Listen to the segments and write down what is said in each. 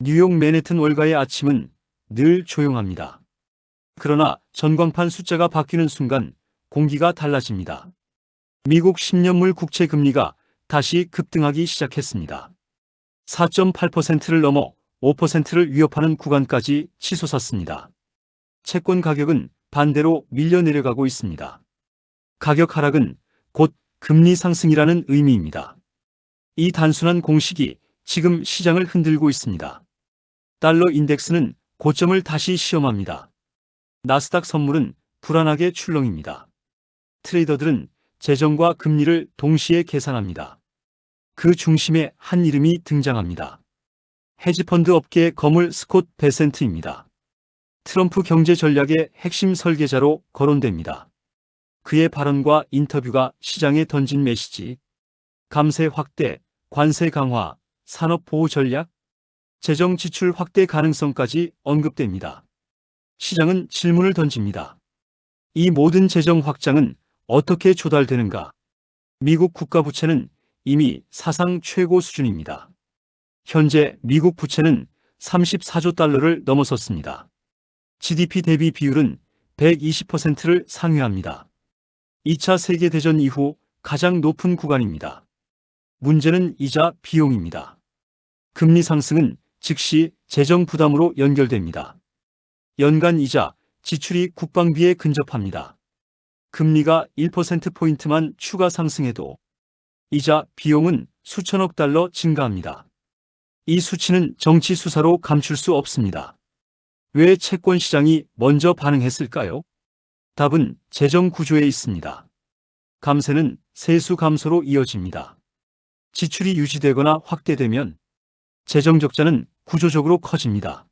뉴욕 맨해튼 월가의 아침은 늘 조용합니다. 그러나 전광판 숫자가 바뀌는 순간 공기가 달라집니다. 미국 10년물 국채 금리가 다시 급등하기 시작했습니다. 4.8%를 넘어 5%를 위협하는 구간까지 치솟았습니다. 채권 가격은 반대로 밀려 내려가고 있습니다. 가격 하락은 곧 금리 상승이라는 의미입니다. 이 단순한 공식이 지금 시장을 흔들고 있습니다. 달러 인덱스는 고점을 다시 시험합니다. 나스닥 선물은 불안하게 출렁입니다. 트레이더들은 재정과 금리를 동시에 계산합니다. 그 중심에 한 이름이 등장합니다. 헤지펀드 업계의 거물 스콧 베센트입니다. 트럼프 경제 전략의 핵심 설계자로 거론됩니다. 그의 발언과 인터뷰가 시장에 던진 메시지, 감세 확대, 관세 강화, 산업 보호 전략, 재정 지출 확대 가능성까지 언급됩니다. 시장은 질문을 던집니다. 이 모든 재정 확장은 어떻게 조달되는가? 미국 국가 부채는 이미 사상 최고 수준입니다. 현재 미국 부채는 34조 달러를 넘어섰습니다. GDP 대비 비율은 120%를 상회합니다. 2차 세계대전 이후 가장 높은 구간입니다. 문제는 이자 비용입니다. 금리 상승은 즉시 재정 부담으로 연결됩니다. 연간 이자, 지출이 국방비에 근접합니다. 금리가 1%포인트만 추가 상승해도 이자 비용은 수천억 달러 증가합니다. 이 수치는 정치 수사로 감출 수 없습니다. 왜 채권 시장이 먼저 반응했을까요? 답은 재정 구조에 있습니다. 감세는 세수 감소로 이어집니다. 지출이 유지되거나 확대되면 재정 적자는 구조적으로 커집니다.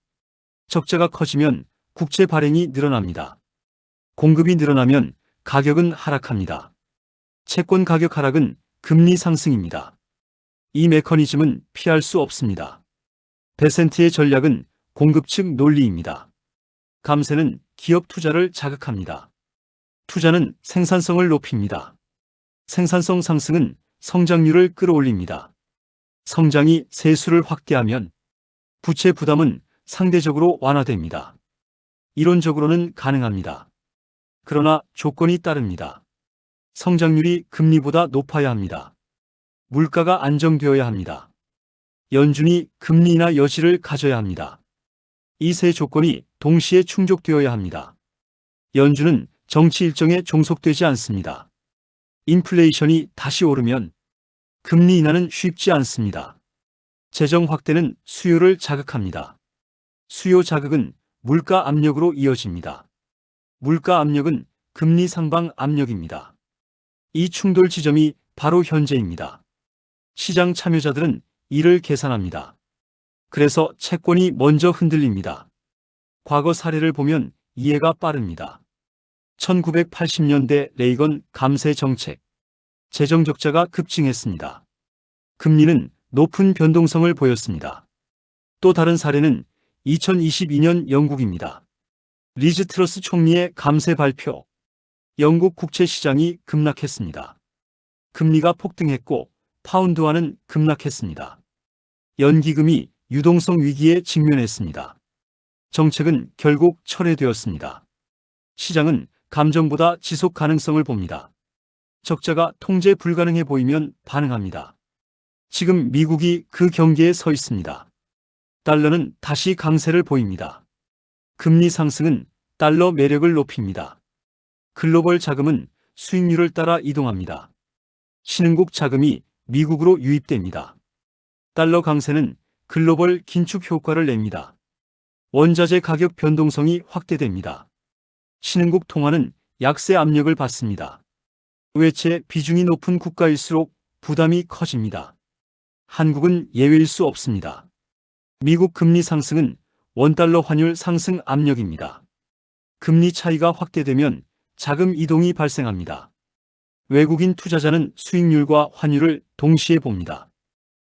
적자가 커지면 국채 발행이 늘어납니다. 공급이 늘어나면 가격은 하락합니다. 채권 가격 하락은 금리 상승입니다. 이 메커니즘은 피할 수 없습니다. 베센트의 전략은 공급 측 논리입니다. 감세는 기업 투자를 자극합니다. 투자는 생산성을 높입니다. 생산성 상승은 성장률을 끌어올립니다. 성장이 세수를 확대하면 부채 부담은 상대적으로 완화됩니다. 이론적으로는 가능합니다. 그러나 조건이 따릅니다. 성장률이 금리보다 높아야 합니다. 물가가 안정되어야 합니다. 연준이 금리 인하 여지를 가져야 합니다. 이 세 조건이 동시에 충족되어야 합니다. 연준은 정치 일정에 종속되지 않습니다. 인플레이션이 다시 오르면 금리 인하는 쉽지 않습니다. 재정 확대는 수요를 자극합니다. 수요 자극은 물가 압력으로 이어집니다. 물가 압력은 금리 상방 압력입니다. 이 충돌 지점이 바로 현재입니다. 시장 참여자들은 이를 계산합니다. 그래서 채권이 먼저 흔들립니다. 과거 사례를 보면 이해가 빠릅니다. 1980년대 레이건 감세 정책, 재정 적자가 급증했습니다. 금리는 높은 변동성을 보였습니다. 또 다른 사례는 2022년 영국입니다. 리즈 트러스 총리의 감세 발표, 영국 국채 시장이 급락했습니다. 금리가 폭등했고 파운드화는 급락했습니다. 연기금이 유동성 위기에 직면했습니다. 정책은 결국 철회되었습니다. 시장은 감정보다 지속 가능성을 봅니다. 적자가 통제 불가능해 보이면 반응합니다. 지금 미국이 그 경계에 서 있습니다. 달러는 다시 강세를 보입니다. 금리 상승은 달러 매력을 높입니다. 글로벌 자금은 수익률을 따라 이동합니다. 신흥국 자금이 미국으로 유입됩니다. 달러 강세는 글로벌 긴축 효과를 냅니다. 원자재 가격 변동성이 확대됩니다. 신흥국 통화는 약세 압력을 받습니다. 외채 비중이 높은 국가일수록 부담이 커집니다. 한국은 예외일 수 없습니다. 미국 금리 상승은 원달러 환율 상승 압력입니다. 금리 차이가 확대되면 자금 이동이 발생합니다. 외국인 투자자는 수익률과 환율을 동시에 봅니다.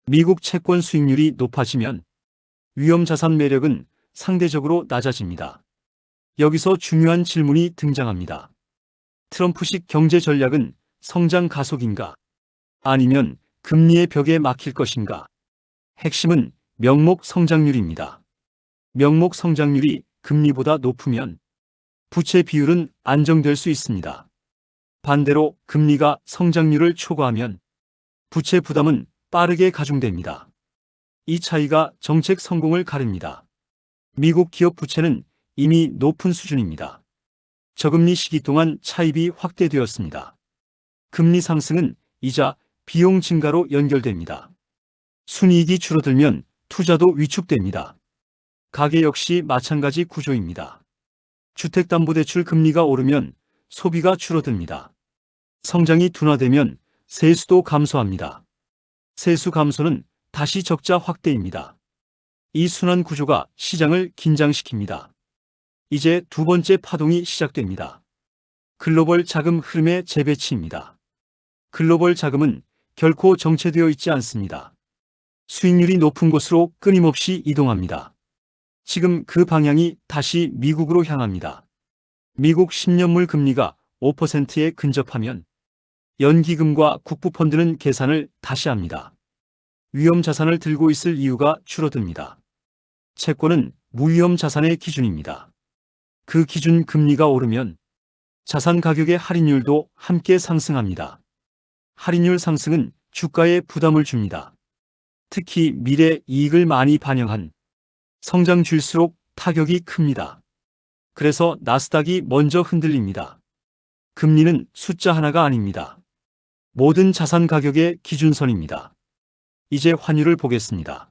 미국 채권 수익률이 높아지면 위험자산 매력은 상대적으로 낮아집니다. 여기서 중요한 질문이 등장합니다. 트럼프식 경제 전략은 성장 가속인가? 아니면 금리의 벽에 막힐 것인가? 핵심은 명목 성장률입니다. 명목 성장률이 금리보다 높으면 부채 비율은 안정될 수 있습니다. 반대로 금리가 성장률을 초과하면 부채 부담은 빠르게 가중됩니다. 이 차이가 정책 성공을 가립니다. 미국 기업 부채는 이미 높은 수준입니다. 저금리 시기 동안 차입이 확대되었습니다. 금리 상승은 이자, 비용 증가로 연결됩니다. 순이익이 줄어들면 투자도 위축됩니다. 가계 역시 마찬가지 구조입니다. 주택담보대출 금리가 오르면 소비가 줄어듭니다. 성장이 둔화되면 세수도 감소합니다. 세수 감소는 다시 적자 확대입니다. 이 순환 구조가 시장을 긴장시킵니다. 이제 두 번째 파동이 시작됩니다. 글로벌 자금 흐름의 재배치입니다. 글로벌 자금은 결코 정체되어 있지 않습니다. 수익률이 높은 곳으로 끊임없이 이동합니다. 지금 그 방향이 다시 미국으로 향합니다. 미국 10년물 금리가 5%에 근접하면 연기금과 국부펀드는 계산을 다시 합니다. 위험 자산을 들고 있을 이유가 줄어듭니다. 채권은 무위험 자산의 기준입니다. 그 기준 금리가 오르면 자산 가격의 할인율도 함께 상승합니다. 할인율 상승은 주가에 부담을 줍니다. 특히 미래 이익을 많이 반영한 성장주일수록 타격이 큽니다. 그래서 나스닥이 먼저 흔들립니다. 금리는 숫자 하나가 아닙니다. 모든 자산 가격의 기준선입니다. 이제 환율을 보겠습니다.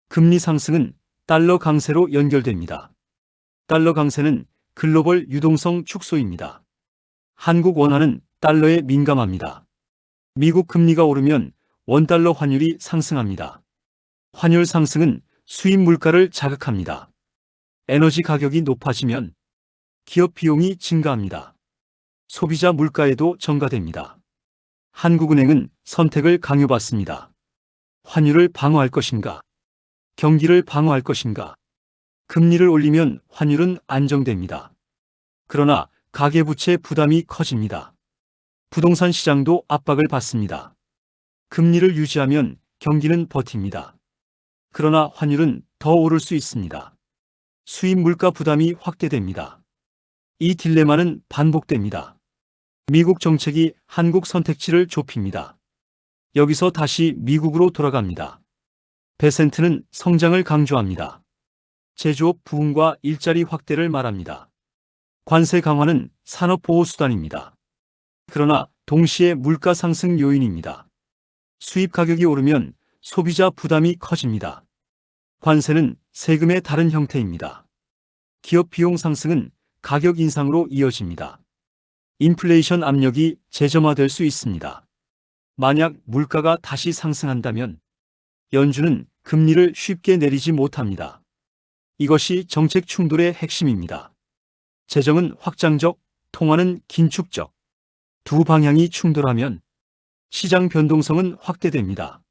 금리 상승은 달러 강세로 연결됩니다. 달러 강세는 글로벌 유동성 축소입니다. 한국 원화는 달러에 민감합니다. 미국 금리가 오르면 원달러 환율이 상승합니다. 환율 상승은 수입 물가를 자극합니다. 에너지 가격이 높아지면 기업 비용이 증가합니다. 소비자 물가에도 전가됩니다. 한국은행은 선택을 강요받습니다. 환율을 방어할 것인가? 경기를 방어할 것인가? 금리를 올리면 환율은 안정됩니다. 그러나 가계부채 부담이 커집니다. 부동산 시장도 압박을 받습니다. 금리를 유지하면 경기는 버팁니다. 그러나 환율은 더 오를 수 있습니다. 수입 물가 부담이 확대됩니다. 이 딜레마는 반복됩니다. 미국 정책이 한국 선택지를 좁힙니다. 여기서 다시 미국으로 돌아갑니다. 베센트는 성장을 강조합니다. 제조업 부흥과 일자리 확대를 말합니다. 관세 강화는 산업보호수단입니다. 그러나 동시에 물가 상승 요인입니다. 수입 가격이 오르면 소비자 부담이 커집니다. 관세는 세금의 다른 형태입니다. 기업 비용 상승은 가격 인상으로 이어집니다. 인플레이션 압력이 재점화될 수 있습니다. 만약 물가가 다시 상승한다면 연준은 금리를 쉽게 내리지 못합니다. 이것이 정책 충돌의 핵심입니다. 재정은 확장적, 통화는 긴축적. 두 방향이 충돌하면 시장 변동성은 확대됩니다.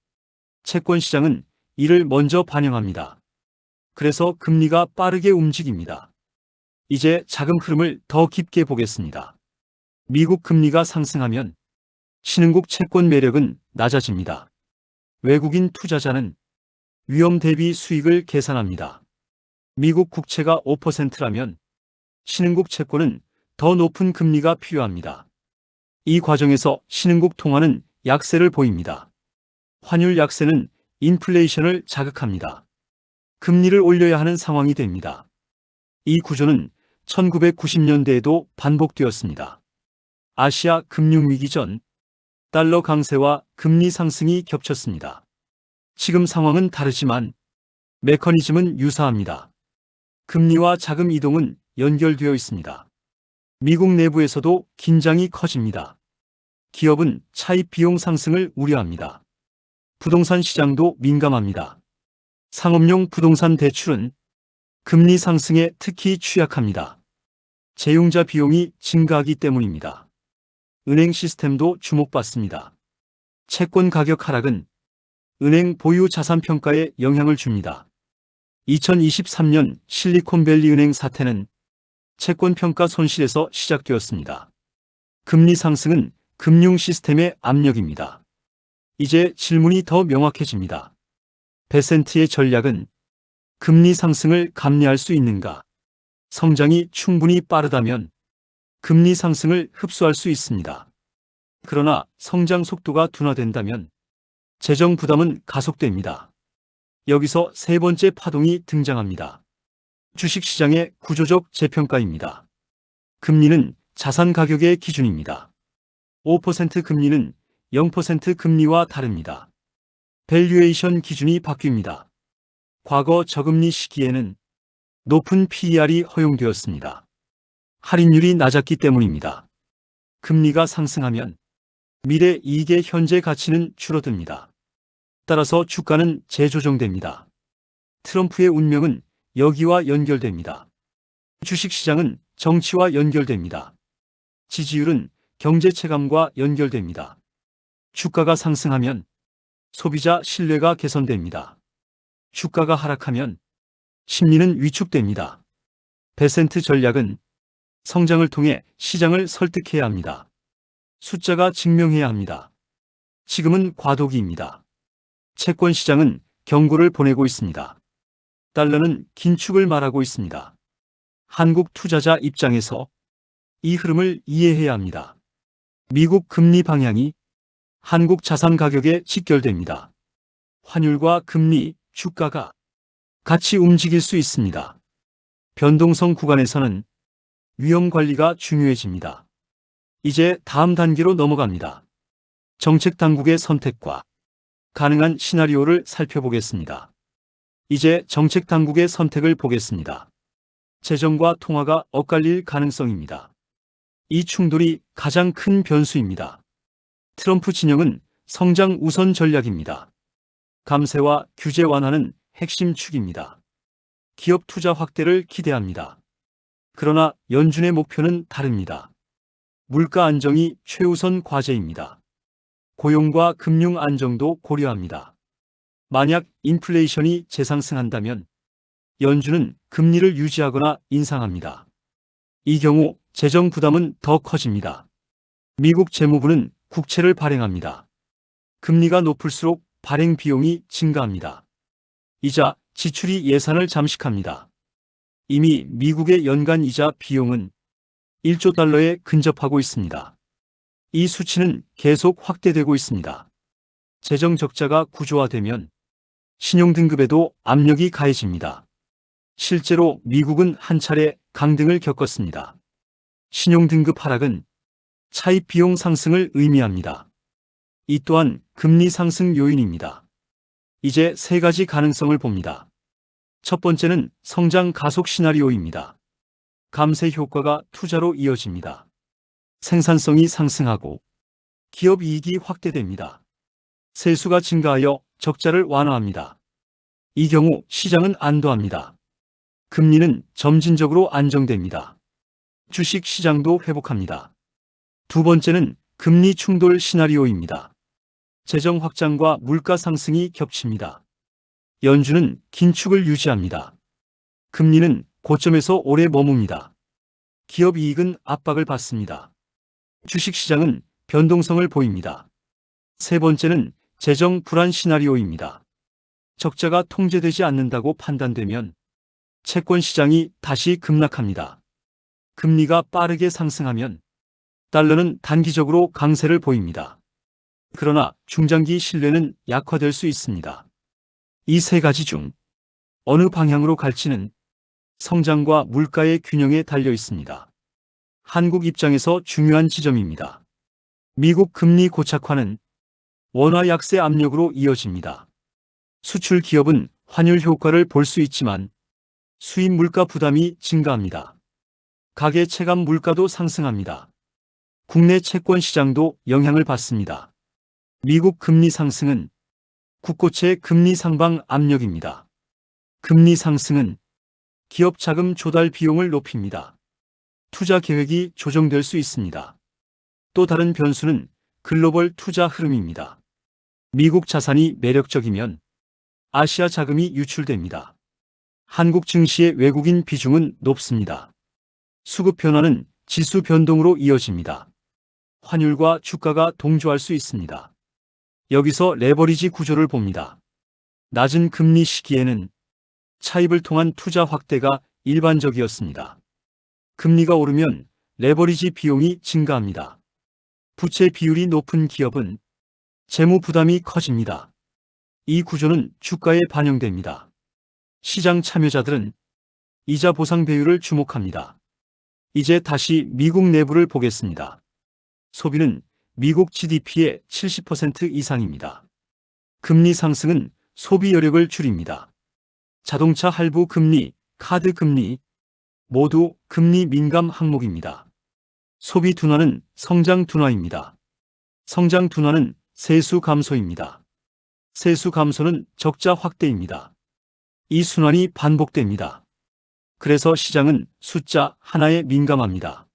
채권 시장은 이를 먼저 반영합니다. 그래서 금리가 빠르게 움직입니다. 이제 자금 흐름을 더 깊게 보겠습니다. 미국 금리가 상승하면 신흥국 채권 매력은 낮아집니다. 외국인 투자자는 위험 대비 수익을 계산합니다. 미국 국채가 5%라면 신흥국 채권은 더 높은 금리가 필요합니다. 이 과정에서 신흥국 통화는 약세를 보입니다. 환율 약세는 인플레이션을 자극합니다. 금리를 올려야 하는 상황이 됩니다. 이 구조는 1990년대에도 반복되었습니다. 아시아 금융위기 전 달러 강세와 금리 상승이 겹쳤습니다. 지금 상황은 다르지만 메커니즘은 유사합니다. 금리와 자금 이동은 연결되어 있습니다. 미국 내부에서도 긴장이 커집니다. 기업은 차입 비용 상승을 우려합니다. 부동산 시장도 민감합니다. 상업용 부동산 대출은 금리 상승에 특히 취약합니다. 채용자 비용이 증가하기 때문입니다. 은행 시스템도 주목받습니다. 채권 가격 하락은 은행 보유 자산 평가에 영향을 줍니다. 2023년 실리콘밸리 은행 사태는 채권 평가 손실에서 시작되었습니다. 금리 상승은 금융 시스템의 압력입니다. 이제 질문이 더 명확해집니다. 베센트의 전략은 금리 상승을 감내할 수 있는가? 성장이 충분히 빠르다면 금리 상승을 흡수할 수 있습니다. 그러나 성장 속도가 둔화된다면 재정 부담은 가속됩니다. 여기서 세 번째 파동이 등장합니다. 주식시장의 구조적 재평가입니다. 금리는 자산 가격의 기준입니다. 5% 금리는 0% 금리와 다릅니다. 밸류에이션 기준이 바뀝니다. 과거 저금리 시기에는 높은 PER이 허용되었습니다. 할인율이 낮았기 때문입니다. 금리가 상승하면 미래 이익의 현재 가치는 줄어듭니다. 따라서 주가는 재조정됩니다. 트럼프의 운명은 여기와 연결됩니다. 주식시장은 정치와 연결됩니다. 지지율은 경제 체감과 연결됩니다. 주가가 상승하면 소비자 신뢰가 개선됩니다. 주가가 하락하면 심리는 위축됩니다. 베센트 전략은 성장을 통해 시장을 설득해야 합니다. 숫자가 증명해야 합니다. 지금은 과도기입니다. 채권 시장은 경고를 보내고 있습니다. 달러는 긴축을 말하고 있습니다. 한국 투자자 입장에서 이 흐름을 이해해야 합니다. 미국 금리 방향이 한국 자산 가격에 직결됩니다. 환율과 금리, 주가가 같이 움직일 수 있습니다. 변동성 구간에서는 위험 관리가 중요해집니다. 이제 다음 단계로 넘어갑니다. 정책 당국의 선택과 가능한 시나리오를 살펴보겠습니다. 이제 정책 당국의 선택을 보겠습니다. 재정과 통화가 엇갈릴 가능성입니다. 이 충돌이 가장 큰 변수입니다. 트럼프 진영은 성장 우선 전략입니다. 감세와 규제 완화는 핵심 축입니다. 기업 투자 확대를 기대합니다. 그러나 연준의 목표는 다릅니다. 물가 안정이 최우선 과제입니다. 고용과 금융 안정도 고려합니다. 만약 인플레이션이 재상승한다면 연준은 금리를 유지하거나 인상합니다. 이 경우 재정 부담은 더 커집니다. 미국 재무부는 국채를 발행합니다. 금리가 높을수록 발행 비용이 증가합니다. 이자, 지출이 예산을 잠식합니다. 이미 미국의 연간 이자 비용은 1조 달러에 근접하고 있습니다. 이 수치는 계속 확대되고 있습니다. 재정 적자가 구조화되면 신용등급에도 압력이 가해집니다. 실제로 미국은 한 차례 강등을 겪었습니다. 신용등급 하락은 차입 비용 상승을 의미합니다. 이 또한 금리 상승 요인입니다. 이제 세 가지 가능성을 봅니다. 첫 번째는 성장 가속 시나리오입니다. 감세 효과가 투자로 이어집니다. 생산성이 상승하고 기업 이익이 확대됩니다. 세수가 증가하여 적자를 완화합니다. 이 경우 시장은 안도합니다. 금리는 점진적으로 안정됩니다. 주식 시장도 회복합니다. 두 번째는 금리 충돌 시나리오입니다. 재정 확장과 물가 상승이 겹칩니다. 연준은 긴축을 유지합니다. 금리는 고점에서 오래 머뭅니다. 기업 이익은 압박을 받습니다. 주식 시장은 변동성을 보입니다. 세 번째는 재정 불안 시나리오입니다. 적자가 통제되지 않는다고 판단되면 채권 시장이 다시 급락합니다. 금리가 빠르게 상승하면 달러는 단기적으로 강세를 보입니다. 그러나 중장기 신뢰는 약화될 수 있습니다. 이 세 가지 중 어느 방향으로 갈지는 성장과 물가의 균형에 달려 있습니다. 한국 입장에서 중요한 지점입니다. 미국 금리 고착화는 원화 약세 압력으로 이어집니다. 수출 기업은 환율 효과를 볼 수 있지만 수입 물가 부담이 증가합니다. 가계 체감 물가도 상승합니다. 국내 채권 시장도 영향을 받습니다. 미국 금리 상승은 국고채 금리 상방 압력입니다. 금리 상승은 기업 자금 조달 비용을 높입니다. 투자 계획이 조정될 수 있습니다. 또 다른 변수는 글로벌 투자 흐름입니다. 미국 자산이 매력적이면 아시아 자금이 유출됩니다. 한국 증시의 외국인 비중은 높습니다. 수급 변화는 지수 변동으로 이어집니다. 환율과 주가가 동조할 수 있습니다. 여기서 레버리지 구조를 봅니다. 낮은 금리 시기에는 차입을 통한 투자 확대가 일반적이었습니다. 금리가 오르면 레버리지 비용이 증가합니다. 부채 비율이 높은 기업은 재무 부담이 커집니다. 이 구조는 주가에 반영됩니다. 시장 참여자들은 이자 보상 배율을 주목합니다. 이제 다시 미국 내부를 보겠습니다. 소비는 미국 GDP의 70% 이상입니다. 금리 상승은 소비 여력을 줄입니다. 자동차 할부 금리, 카드 금리 모두 금리 민감 항목입니다. 소비 둔화는 성장 둔화입니다. 성장 둔화는 세수 감소입니다. 세수 감소는 적자 확대입니다. 이 순환이 반복됩니다. 그래서 시장은 숫자 하나에 민감합니다.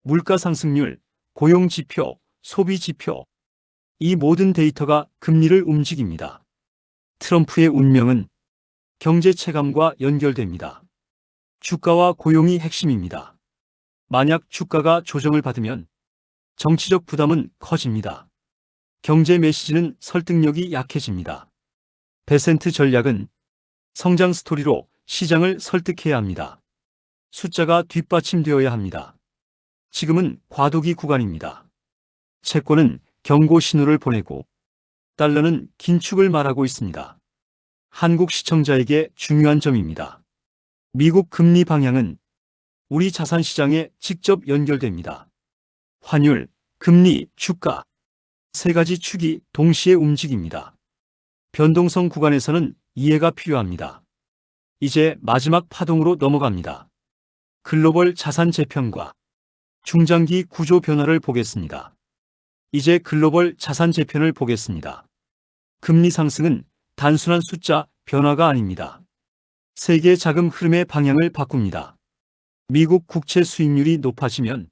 물가 상승률, 고용 지표, 소비 지표, 이 모든 데이터가 금리를 움직입니다. 트럼프의 운명은 경제 체감과 연결됩니다. 주가와 고용이 핵심입니다. 만약 주가가 조정을 받으면 정치적 부담은 커집니다. 경제 메시지는 설득력이 약해집니다. 베센트 전략은 성장 스토리로 시장을 설득해야 합니다. 숫자가 뒷받침되어야 합니다. 지금은 과도기 구간입니다. 채권은 경고 신호를 보내고 달러는 긴축을 말하고 있습니다. 한국 시청자에게 중요한 점입니다. 미국 금리 방향은 우리 자산 시장에 직접 연결됩니다. 환율, 금리, 주가 세 가지 축이 동시에 움직입니다. 변동성 구간에서는 이해가 필요합니다. 이제 마지막 파동으로 넘어갑니다. 글로벌 자산 재편과 중장기 구조 변화를 보겠습니다. 이제 글로벌 자산 재편을 보겠습니다. 금리 상승은 단순한 숫자 변화가 아닙니다. 세계 자금 흐름의 방향을 바꿉니다. 미국 국채 수익률이 높아지면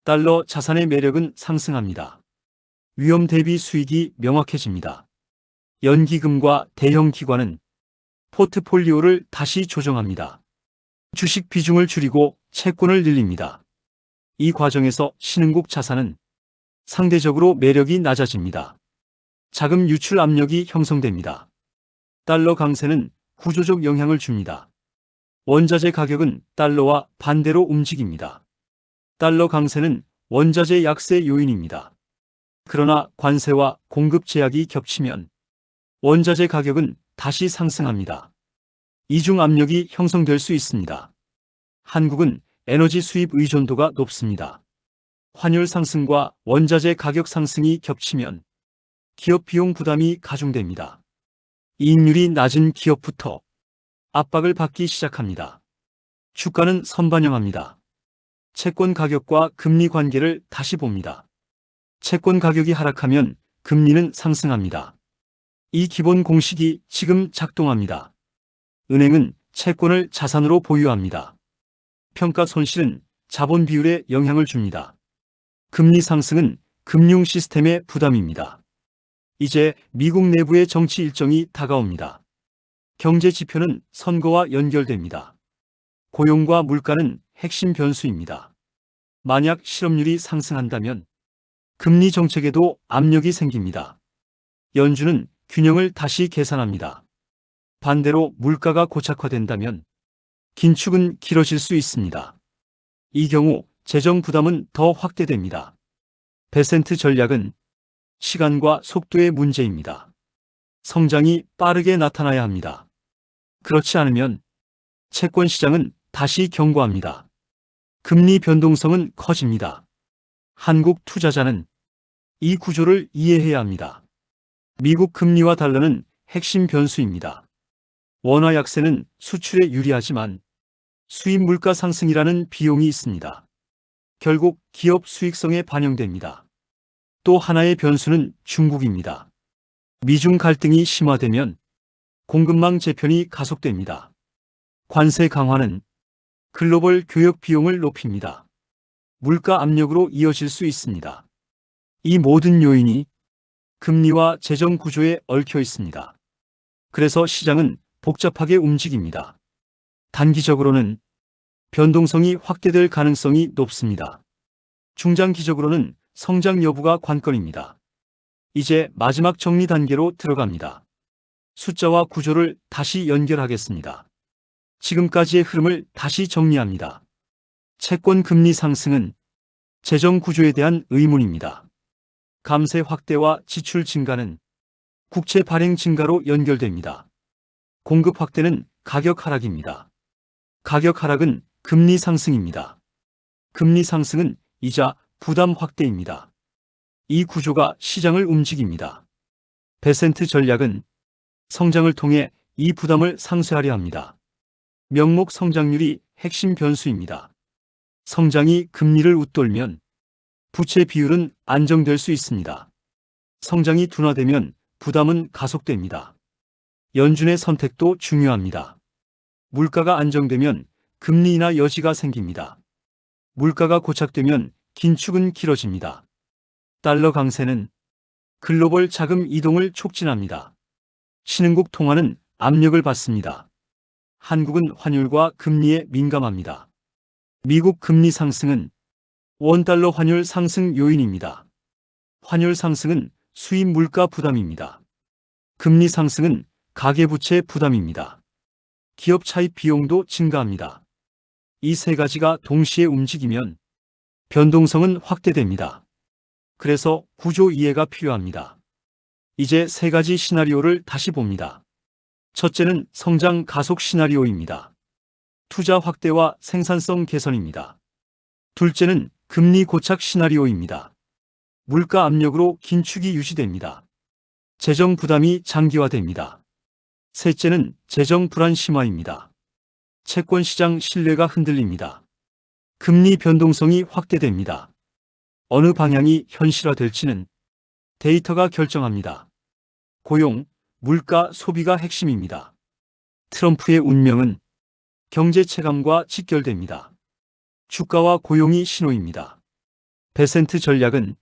달러 자산의 매력은 상승합니다. 위험 대비 수익이 명확해집니다. 연기금과 대형 기관은 포트폴리오를 다시 조정합니다. 주식 비중을 줄이고 채권을 늘립니다. 이 과정에서 신흥국 자산은 상대적으로 매력이 낮아집니다. 자금 유출 압력이 형성됩니다. 달러 강세는 구조적 영향을 줍니다. 원자재 가격은 달러와 반대로 움직입니다. 달러 강세는 원자재 약세 요인입니다. 그러나 관세와 공급 제약이 겹치면 원자재 가격은 다시 상승합니다. 이중 압력이 형성될 수 있습니다. 한국은 에너지 수입 의존도가 높습니다. 환율 상승과 원자재 가격 상승이 겹치면 기업 비용 부담이 가중됩니다. 이익률이 낮은 기업부터 압박을 받기 시작합니다. 주가는 선반영합니다. 채권 가격과 금리 관계를 다시 봅니다. 채권 가격이 하락하면 금리는 상승합니다. 이 기본 공식이 지금 작동합니다. 은행은 채권을 자산으로 보유합니다. 평가 손실은 자본 비율에 영향을 줍니다. 금리 상승은 금융 시스템의 부담입니다. 이제 미국 내부의 정치 일정이 다가옵니다. 경제 지표는 선거와 연결됩니다. 고용과 물가는 핵심 변수입니다. 만약 실업률이 상승한다면 금리 정책에도 압력이 생깁니다. 연준은 균형을 다시 계산합니다. 반대로 물가가 고착화된다면 긴축은 길어질 수 있습니다. 이 경우 재정 부담은 더 확대됩니다. 베센트 전략은 시간과 속도의 문제입니다. 성장이 빠르게 나타나야 합니다. 그렇지 않으면 채권 시장은 다시 경고합니다. 금리 변동성은 커집니다. 한국 투자자는 이 구조를 이해해야 합니다. 미국 금리와 달러는 핵심 변수입니다. 원화 약세는 수출에 유리하지만 수입 물가 상승이라는 비용이 있습니다. 결국 기업 수익성에 반영됩니다. 또 하나의 변수는 중국입니다. 미중 갈등이 심화되면 공급망 재편이 가속됩니다. 관세 강화는 글로벌 교역 비용을 높입니다. 물가 압력으로 이어질 수 있습니다. 이 모든 요인이 금리와 재정 구조에 얽혀 있습니다. 그래서 시장은 복잡하게 움직입니다. 단기적으로는 변동성이 확대될 가능성이 높습니다. 중장기적으로는 성장 여부가 관건입니다. 이제 마지막 정리 단계로 들어갑니다. 숫자와 구조를 다시 연결하겠습니다. 지금까지의 흐름을 다시 정리합니다. 채권 금리 상승은 재정 구조에 대한 의문입니다. 감세 확대와 지출 증가는 국채 발행 증가로 연결됩니다. 공급 확대는 가격 하락입니다. 가격 하락은 금리 상승입니다. 금리 상승은 이자 부담 확대입니다. 이 구조가 시장을 움직입니다. 베센트 전략은 성장을 통해 이 부담을 상쇄하려 합니다. 명목 성장률이 핵심 변수입니다. 성장이 금리를 웃돌면 부채 비율은 안정될 수 있습니다. 성장이 둔화되면 부담은 가속됩니다. 연준의 선택도 중요합니다. 물가가 안정되면 금리 인하 여지가 생깁니다. 물가가 고착되면 긴축은 길어집니다. 달러 강세는 글로벌 자금 이동을 촉진합니다. 신흥국 통화는 압력을 받습니다. 한국은 환율과 금리에 민감합니다. 미국 금리 상승은 원달러 환율 상승 요인입니다. 환율 상승은 수입 물가 부담입니다. 금리 상승은 가계부채 부담입니다. 기업 차입 비용도 증가합니다. 이 세 가지가 동시에 움직이면 변동성은 확대됩니다. 그래서 구조 이해가 필요합니다. 이제 세 가지 시나리오를 다시 봅니다. 첫째는 성장 가속 시나리오입니다. 투자 확대와 생산성 개선입니다. 둘째는 금리 고착 시나리오입니다. 물가 압력으로 긴축이 유지됩니다. 재정 부담이 장기화됩니다. 셋째는 재정 불안 심화입니다. 채권 시장 신뢰가 흔들립니다. 금리 변동성이 확대됩니다. 어느 방향이 현실화될지는 데이터가 결정합니다. 고용, 물가, 소비가 핵심입니다. 트럼프의 운명은 경제 체감과 직결됩니다. 주가와 고용이 신호입니다. 베센트 전략은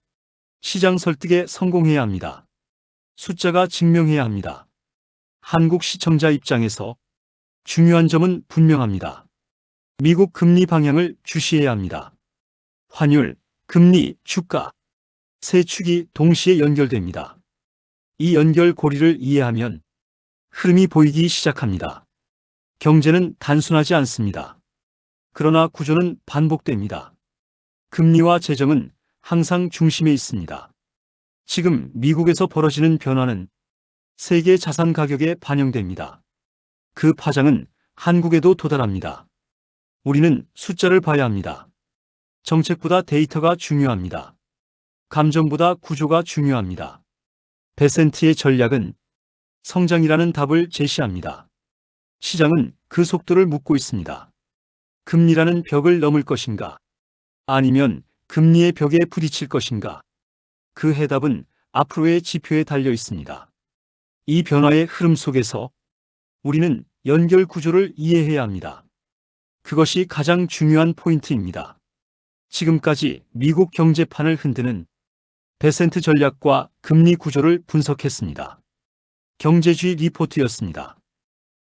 시장 설득에 성공해야 합니다. 숫자가 증명해야 합니다. 한국 시청자 입장에서 중요한 점은 분명합니다. 미국 금리 방향을 주시해야 합니다. 환율, 금리, 주가, 세 축이 동시에 연결됩니다. 이 연결고리를 이해하면 흐름이 보이기 시작합니다. 경제는 단순하지 않습니다. 그러나 구조는 반복됩니다. 금리와 재정은 항상 중심에 있습니다. 지금 미국에서 벌어지는 변화는 세계 자산 가격에 반영됩니다. 그 파장은 한국에도 도달합니다. 우리는 숫자를 봐야 합니다. 정책보다 데이터가 중요합니다. 감정보다 구조가 중요합니다. 베센트의 전략은 성장이라는 답을 제시합니다. 시장은 그 속도를 묻고 있습니다. 금리라는 벽을 넘을 것인가? 아니면 금리의 벽에 부딪힐 것인가? 그 해답은 앞으로의 지표에 달려 있습니다. 이 변화의 흐름 속에서 우리는 연결 구조를 이해해야 합니다. 그것이 가장 중요한 포인트입니다. 지금까지 미국 경제판을 흔드는 베센트 전략과 금리 구조를 분석했습니다. 경제주의 리포트였습니다.